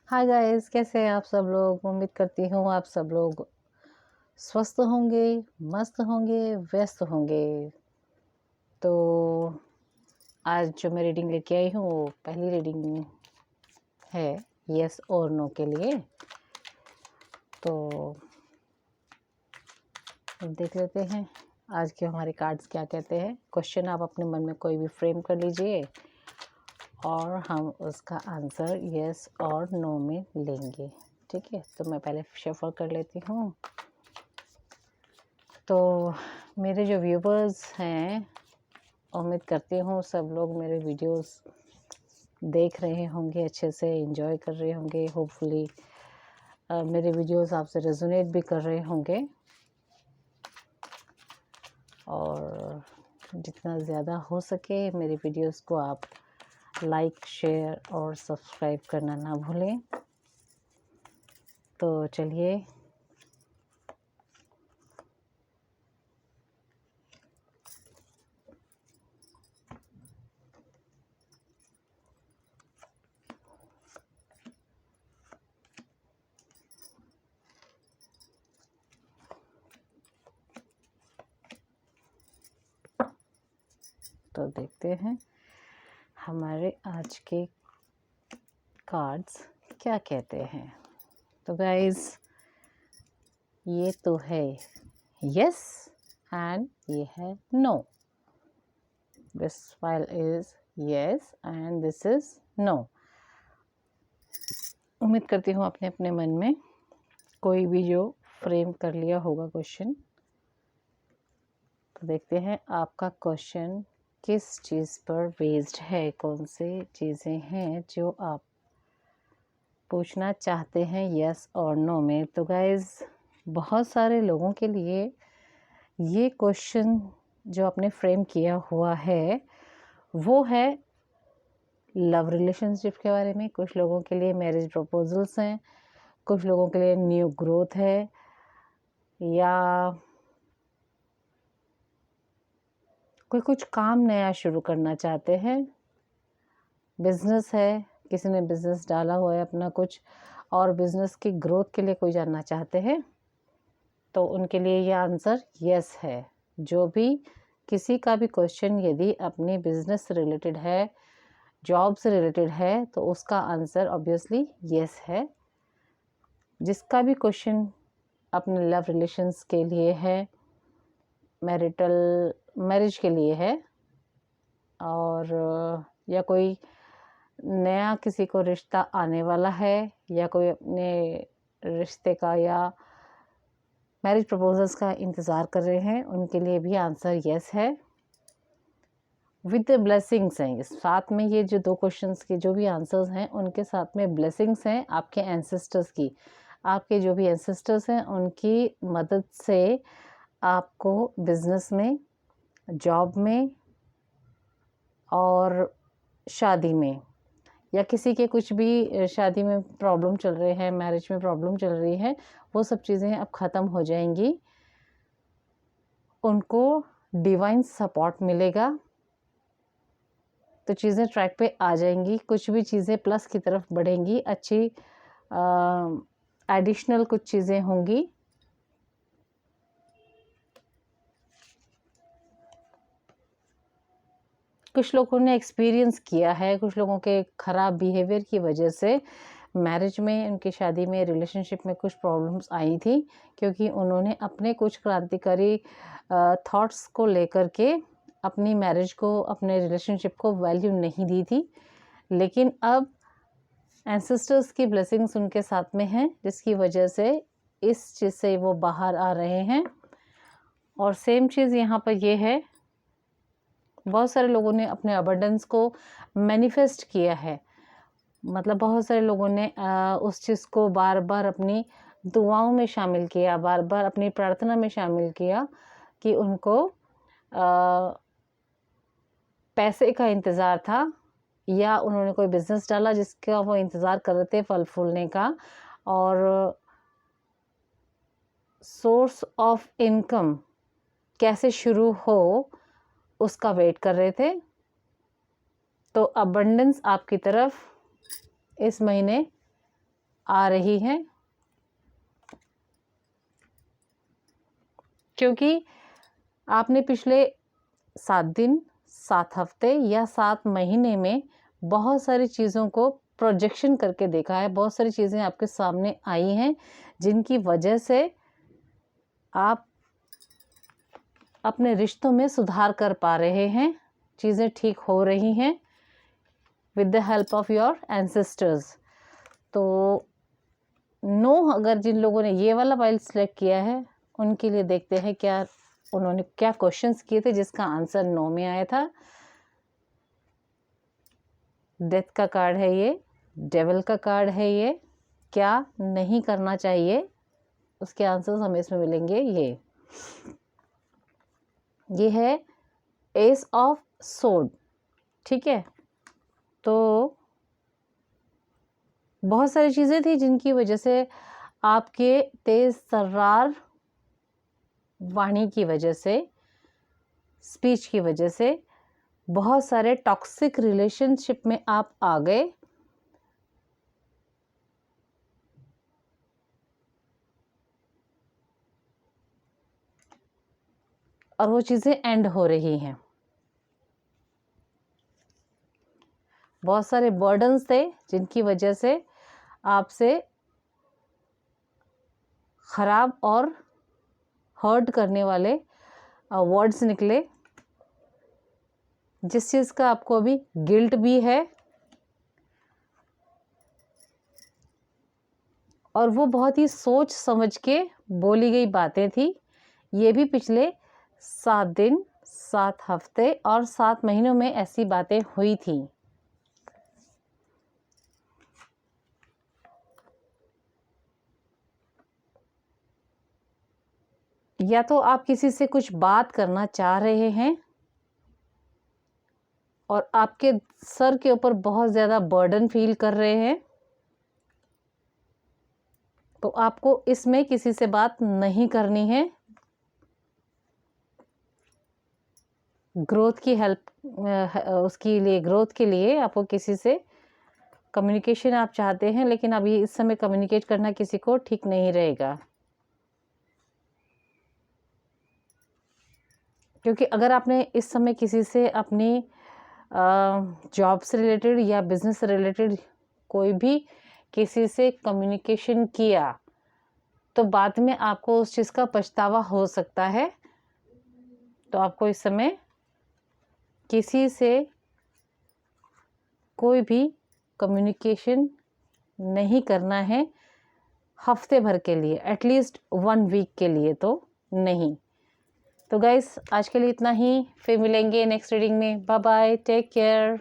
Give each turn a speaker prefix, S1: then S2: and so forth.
S1: Hi guys, कैसे हैं आप सब लोग। उम्मीद करती हूँ आप सब लोग स्वस्थ होंगे, मस्त होंगे, व्यस्त होंगे। तो आज जो मैं रीडिंग लेके आई हूँ वो पहली रीडिंग है यस और नो के लिए। तो देख लेते हैं आज के हमारे कार्ड्स क्या कहते हैं। क्वेश्चन आप अपने मन में कोई भी फ्रेम कर लीजिए और हम उसका आंसर यस और नो में लेंगे। ठीक है, तो मैं पहले शफल कर लेती हूँ। तो मेरे जो व्यूवर्स हैं, उम्मीद करती हूँ सब लोग मेरे वीडियोस देख रहे होंगे, अच्छे से एंजॉय कर रहे होंगे। होपफुली मेरे वीडियोस आपसे रेजोनेट भी कर रहे होंगे और जितना ज़्यादा हो सके मेरे वीडियोस को आप लाइक, शेयर और सब्सक्राइब करना ना भूलें। तो चलिए तो देखते हैं हमारे आज के कार्ड्स क्या कहते हैं। तो गाइस, ये तो है यस एंड ये है no. This file is yes and this is no. उम्मीद करती हूँ आपने अपने मन में कोई भी जो फ्रेम कर लिया होगा क्वेश्चन। तो देखते हैं आपका क्वेश्चन किस चीज़ पर बेस्ड है, कौन से चीज़ें हैं जो आप पूछना चाहते हैं यस और नो में। तो गाइज, बहुत सारे लोगों के लिए ये क्वेश्चन जो आपने फ्रेम किया हुआ है वो है लव रिलेशनशिप के बारे में। कुछ लोगों के लिए मैरिज प्रपोजल्स हैं, कुछ लोगों के लिए न्यू ग्रोथ है, या कोई कुछ काम नया शुरू करना चाहते हैं, बिजनेस है, किसी ने बिजनेस डाला हुआ है अपना कुछ और बिजनेस की ग्रोथ के लिए कोई जानना चाहते हैं। तो उनके लिए ये आंसर यस है। जो भी किसी का भी क्वेश्चन यदि अपने बिजनेस से रिलेटेड है, जॉब से रिलेटेड है, तो उसका आंसर ऑब्वियसली यस है। जिसका भी क्वेश्चन अपने लव रिलेशंस के लिए है, मैरिज के लिए है, और या कोई नया किसी को रिश्ता आने वाला है, या कोई अपने रिश्ते का या मैरिज प्रपोजल्स का इंतज़ार कर रहे हैं, उनके लिए भी आंसर यस है विद द ब्लेसिंग्स हैं। साथ में ये जो दो क्वेश्चंस के जो भी आंसर्स हैं उनके साथ में ब्लेसिंग्स हैं आपके एंसेस्टर्स की। आपके जो भी एंसेस्टर्स हैं उनकी मदद से आपको बिजनेस में, जॉब में और शादी में, या किसी के कुछ भी शादी में प्रॉब्लम चल रहे हैं, मैरिज में प्रॉब्लम चल रही है, वो सब चीज़ें अब ख़त्म हो जाएंगी। उनको डिवाइन सपोर्ट मिलेगा, तो चीज़ें ट्रैक पे आ जाएंगी, कुछ भी चीज़ें प्लस की तरफ बढ़ेंगी, अच्छी एडिशनल कुछ चीज़ें होंगी। कुछ लोगों ने एक्सपीरियंस किया है, कुछ लोगों के ख़राब बिहेवियर की वजह से मैरिज में, उनकी शादी में, रिलेशनशिप में कुछ प्रॉब्लम्स आई थी, क्योंकि उन्होंने अपने कुछ क्रांतिकारी थॉट्स को लेकर के अपनी मैरिज को, अपने रिलेशनशिप को वैल्यू नहीं दी थी। लेकिन अब एंसेस्टर्स की ब्लेसिंग्स उनके साथ में हैं, जिसकी वजह से इस चीज़ से वो बाहर आ रहे हैं। और सेम चीज़ यहाँ पर ये है, बहुत सारे लोगों ने अपने अबंडेंस को मैनिफेस्ट किया है। मतलब बहुत सारे लोगों ने उस चीज़ को बार बार अपनी दुआओं में शामिल किया, बार बार अपनी प्रार्थना में शामिल किया कि उनको पैसे का इंतज़ार था, या उन्होंने कोई बिज़नेस डाला जिसका वो इंतज़ार कर रहे थे फल फूलने का, और सोर्स ऑफ इनकम कैसे शुरू हो उसका वेट कर रहे थे। तो अबंडेंस आपकी तरफ इस महीने आ रही हैं, क्योंकि आपने पिछले 7 दिन, 7 हफ्ते या 7 महीने में बहुत सारी चीज़ों को प्रोजेक्शन करके देखा है, बहुत सारी चीज़ें आपके सामने आई हैं जिनकी वजह से आप अपने रिश्तों में सुधार कर पा रहे हैं, चीज़ें ठीक हो रही हैं with the help of your ancestors. तो नो, अगर जिन लोगों ने ये वाला फाइल सेलेक्ट किया है उनके लिए देखते हैं क्या उन्होंने क्या क्वेश्चंस किए थे जिसका आंसर नो में आया था। डेथ का कार्ड है ये, डेविल का कार्ड है ये, क्या नहीं करना चाहिए उसके आंसर्स हमें इसमें मिलेंगे। ये है एस ऑफ सोर्ड, ठीक है। तो बहुत सारी चीज़ें थी जिनकी वजह से आपके तेज तर्रार वाणी की वजह से, स्पीच की वजह से बहुत सारे टॉक्सिक रिलेशनशिप में आप आ गए, और वो चीज़ें एंड हो रही हैं। बहुत सारे बर्डन्स थे जिनकी वजह से आपसे ख़राब और हर्ट करने वाले वर्ड्स निकले, जिस चीज़ का आपको अभी गिल्ट भी है, और वो बहुत ही सोच समझ के बोली गई बातें थी। ये भी पिछले 7 दिन, 7 हफ्ते और 7 महीनों में ऐसी बातें हुई थी। या तो आप किसी से कुछ बात करना चाह रहे हैं और आपके सर के ऊपर बहुत ज़्यादा बर्डन फील कर रहे हैं, तो आपको इसमें किसी से बात नहीं करनी है। ग्रोथ की हेल्प, उसके लिए, ग्रोथ के लिए आपको किसी से कम्युनिकेशन आप चाहते हैं, लेकिन अभी इस समय कम्युनिकेट करना किसी को ठीक नहीं रहेगा, क्योंकि अगर आपने इस समय किसी से अपनी जॉब से रिलेटेड या बिजनेस से रिलेटेड कोई भी किसी से कम्युनिकेशन किया, तो बाद में आपको उस चीज़ का पछतावा हो सकता है। तो आपको इस समय किसी से कोई भी कम्युनिकेशन नहीं करना है, हफ्ते भर के लिए, एटलीस्ट 1 वीक के लिए तो नहीं। तो गाइस, आज के लिए इतना ही, फिर मिलेंगे नेक्स्ट रीडिंग में। Bye bye, take care.